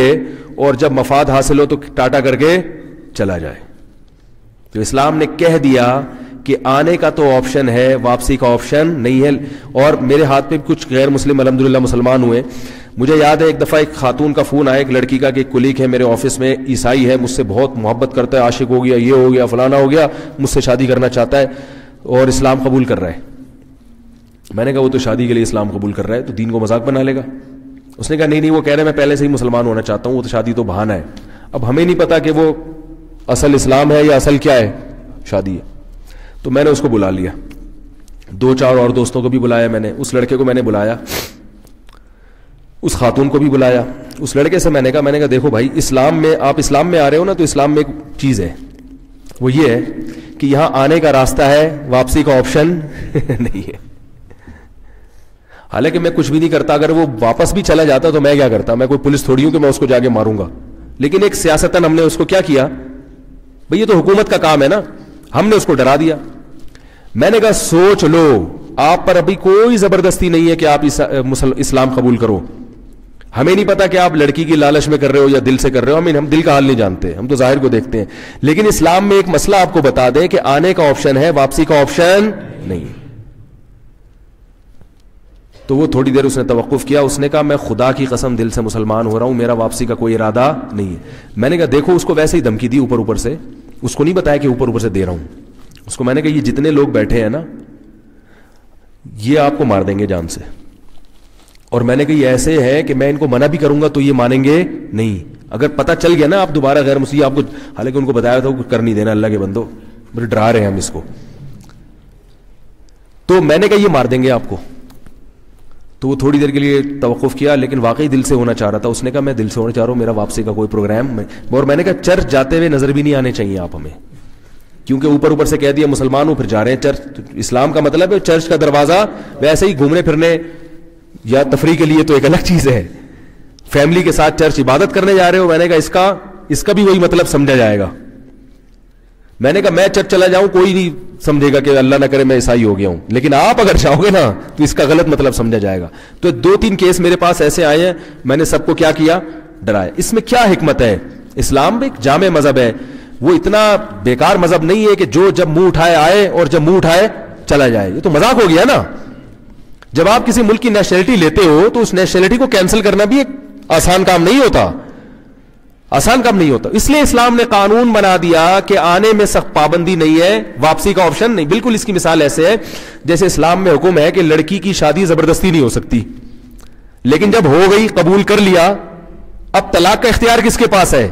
اور جب مفاد حاصل ہو تو ٹاٹا کر کے چلا جائے. تو اسلام نے کہہ دیا کہ آنے کا تو آپشن ہے، واپسی کا آپشن نہیں ہے. اور میرے ہاتھ پہ کچھ غیر مسلم الحمدللہ مسلمان ہوئے. مجھے یاد ہے ایک دفعہ ایک خاتون کا فون آیا ایک لڑکی کا کہ ایک کلیگ ہے میرے آفس میں، عیسائی ہے، مجھ سے بہت محبت کرتا ہے، عاشق ہو گیا، یہ ہو گیا، فلانا ہو گیا، مجھ سے شادی کرنا چاہتا ہے اور اسلام قبول کر رہا ہے. میں نے کہا وہ تو شادی کے لیے اسلام قبول کر رہا ہے تو دین کو مذاق بنا لے گا. اس نے کہا نہیں وہ کہہ رہے میں پہلے سے ہی مسلمان ہونا چاہتا ہوں، وہ تو شادی تو بہانہ ہے. اب ہمیں نہیں پتا کہ وہ اصل اسلام ہے یا اصل کیا ہے، شادی ہے. تو میں نے اس کو بلا لیا، 2-4 اور دوستوں کو بھی بلایا، میں نے اس لڑکے کو میں نے بلایا، اس خاتون کو بھی بلایا. اس لڑکے سے میں نے کہا دیکھو بھائی اسلام میں آپ اسلام میں آ رہے ہو نا تو اسلام میں ایک چیز ہے وہ یہ ہے کہ یہاں آنے کا راستہ ہے, واپسی کا آپشن نہیں ہے. حالانکہ میں کچھ بھی نہیں کرتا, اگر وہ واپس بھی چلا جاتا تو میں کیا کرتا, میں کوئی پولیس تھوڑی ہوں کہ میں اس کو جا کے ماروں گا. لیکن ایک سیاستاً ہم نے اس کو کیا کیا, بھئی یہ تو حکومت کا کام ہے نا, ہم نے اس کو ڈرا دیا. میں نے کہا سوچ لو, آپ پر ابھی کوئی زبردستی نہیں ہے کہ آپ اسلام قبول کرو. ہمیں نہیں پتا کہ آپ لڑکی کی لالچ میں کر رہے ہو یا دل سے کر رہے ہو, ہم دل کا حال نہیں جانتے, ہم تو ظاہر کو دیکھتے ہیں. لیکن اسلام میں ایک مسئلہ آپ کو بتا دیں کہ آنے کا آپشن ہے, واپسی کا آپشن نہیں. تو وہ تھوڑی دیر اس نے توقف کیا, اس نے کہا میں خدا کی قسم دل سے مسلمان ہو رہا ہوں, میرا واپسی کا کوئی ارادہ نہیں ہے. میں نے کہا دیکھو, اس کو ویسے ہی دھمکی دی اوپر اوپر سے, اس کو نہیں بتایا کہ اوپر اوپر سے دے رہا ہوں. اس کو میں نے کہا یہ جتنے لوگ بیٹھے ہیں نا, یہ آپ کو مار دیں گے جان سے. اور میں نے کہا یہ ایسے ہے کہ میں ان کو منع بھی کروں گا تو یہ مانیں گے نہیں. اگر پتہ چل گیا نا آپ دوبارہ غیر مسلم, آپ کو حالانکہ ان کو بتایا تھا کر نہیں دینا, اللہ کے بندو بڑے ڈرا رہے ہیں ہم اس کو. تو میں نے کہا یہ مار دیں گے آپ کو. تو وہ تھوڑی دیر کے لیے توقف کیا, لیکن واقعی دل سے ہونا چاہ رہا تھا. اس نے کہا میں دل سے ہونا چاہ رہا ہوں, میرا واپسی کا کوئی پروگرام میں. اور میں نے کہا چرچ جاتے ہوئے نظر بھی نہیں آنے چاہیے آپ ہمیں, کیونکہ اوپر اوپر سے کہہ دیا مسلمان ہوں پھر جا رہے ہیں چرچ. اسلام کا مطلب ہے چرچ کا دروازہ ویسے ہی گھومنے پھرنے یا تفریح کے لیے تو ایک الگ چیز ہے. فیملی کے ساتھ چرچ عبادت کرنے جا رہے ہو, میں نے کہا اس کا بھی وہی مطلب سمجھا جائے گا. میں نے کہا میں چرچ چلا جاؤں کوئی نہیں سمجھے گا کہ اللہ نہ کرے میں عیسائی ہو گیا ہوں, لیکن آپ اگر چاہو گے نا تو اس کا غلط مطلب سمجھا جائے گا. تو 2-3 کیس میرے پاس ایسے آئے ہیں, میں نے سب کو کیا کیا, ڈرایا. اس میں کیا حکمت ہے؟ اسلام ایک جامع مذہب ہے, وہ اتنا بیکار مذہب نہیں ہے کہ جو جب منہ اٹھائے آئے اور جب منہ اٹھائے چلا جائے. یہ تو مذاق ہو گیا نا. جب آپ کسی ملک کی نیشنلٹی لیتے ہو تو اس نیشنلٹی کو کینسل کرنا بھی ایک آسان کام نہیں ہوتا, آسان کام نہیں ہوتا. اس لیے اسلام نے قانون بنا دیا کہ آنے میں سخت پابندی نہیں ہے, واپسی کا آپشن نہیں. بالکل اس کی مثال ایسے ہے جیسے اسلام میں حکم ہے کہ لڑکی کی شادی زبردستی نہیں ہو سکتی, لیکن جب ہو گئی قبول کر لیا, اب طلاق کا اختیار کس کے پاس ہے؟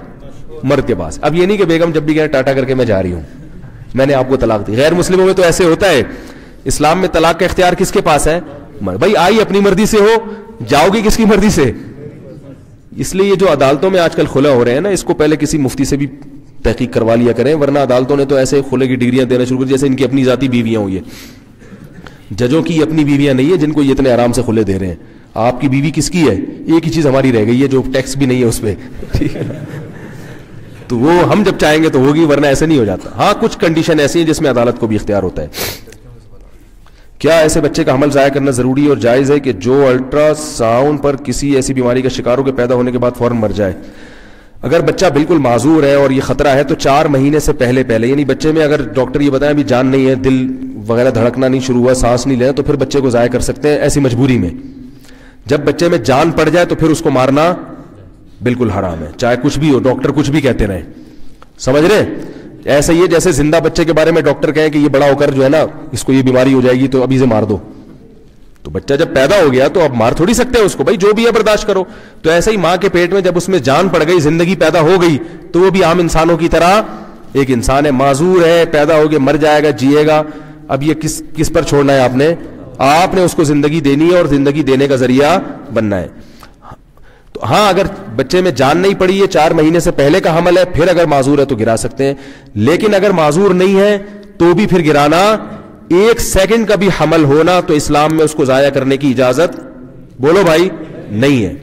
مرد کے پاس. اب یہ نہیں کہ بیگم جب بھی کہے ٹاٹا کر کے میں جا رہی ہوں, میں نے آپ کو طلاق دی. غیر مسلموں میں تو ایسے ہوتا ہے. اسلام میں طلاق کا اختیار کس کے پاس ہے؟ بھائی آئی اپنی مرضی سے ہو, جاؤ گی کس کی مرضی سے؟ اس لیے یہ جو عدالتوں میں آج کل خلع ہو رہے ہیں نا, اس کو پہلے کسی مفتی سے بھی تحقیق کروا لیا کریں, ورنہ عدالتوں نے تو ایسے خلع کی ڈگریاں دینا شروع کر جیسے ان کی اپنی ذاتی بیویاں ہوئی ہیں. ججوں کی اپنی بیویاں نہیں ہے جن کو یہ اتنے آرام سے خلع دے رہے ہیں. آپ کی بیوی کس کی ہے؟ ایک ہی چیز ہماری رہ گئی ہے جو ٹیکس بھی نہیں ہے اس پہ, ٹھیک ہے نا, تو وہ ہم جب چاہیں گے تو ہوگی, ورنہ ایسے نہیں ہو جاتا. ہاں کچھ کنڈیشن ایسی ہیں جس میں عدالت کو بھی اختیار ہوتا ہے. کیا ایسے بچے کا حمل ضائع کرنا ضروری اور جائز ہے کہ جو الٹرا ساؤنڈ پر کسی ایسی بیماری کا شکار ہو کے پیدا ہونے کے بعد فوراً مر جائے؟ اگر بچہ بالکل معذور ہے اور یہ خطرہ ہے تو 4 مہینے سے پہلے یعنی بچے میں اگر ڈاکٹر یہ بتائیں ابھی جان نہیں ہے, دل وغیرہ دھڑکنا نہیں شروع ہوا, سانس نہیں لے, تو پھر بچے کو ضائع کر سکتے ہیں ایسی مجبوری میں. جب بچے میں جان پڑ جائے تو پھر اس کو مارنا بالکل حرام ہے, چاہے کچھ بھی ہو, ڈاکٹر کچھ بھی کہتے رہیں. سمجھ رہے؟ ایسا ہی ہے جیسے زندہ بچے کے بارے میں ڈاکٹر کہیں کہ یہ بڑا ہو کر جو ہے نا اس کو یہ بیماری ہو جائے گی تو ابھی سے مار دو. تو بچہ جب پیدا ہو گیا تو اب مار تھوڑی سکتے ہیں اس کو, بھائی جو بھی ہے برداشت کرو. تو ایسے ہی ماں کے پیٹ میں جب اس میں جان پڑ گئی, زندگی پیدا ہو گئی, تو وہ بھی عام انسانوں کی طرح ایک انسان ہے, معذور ہے, پیدا ہو گیا, مر جائے گا, جیے گا. اب یہ کس پر چھوڑنا ہے آپ نے اس کو زندگی دینی ہے اور زندگی دینے کا ذریعہ بننا ہے. تو ہاں اگر بچے میں جان نہیں پڑی ہے, 4 مہینے سے پہلے کا حمل ہے, پھر اگر معذور ہے تو گرا سکتے ہیں. لیکن اگر معذور نہیں ہے تو بھی پھر گرانا, 1 سیکنڈ کا بھی حمل ہونا تو اسلام میں اس کو ضائع کرنے کی اجازت بولو بھائی نہیں ہے.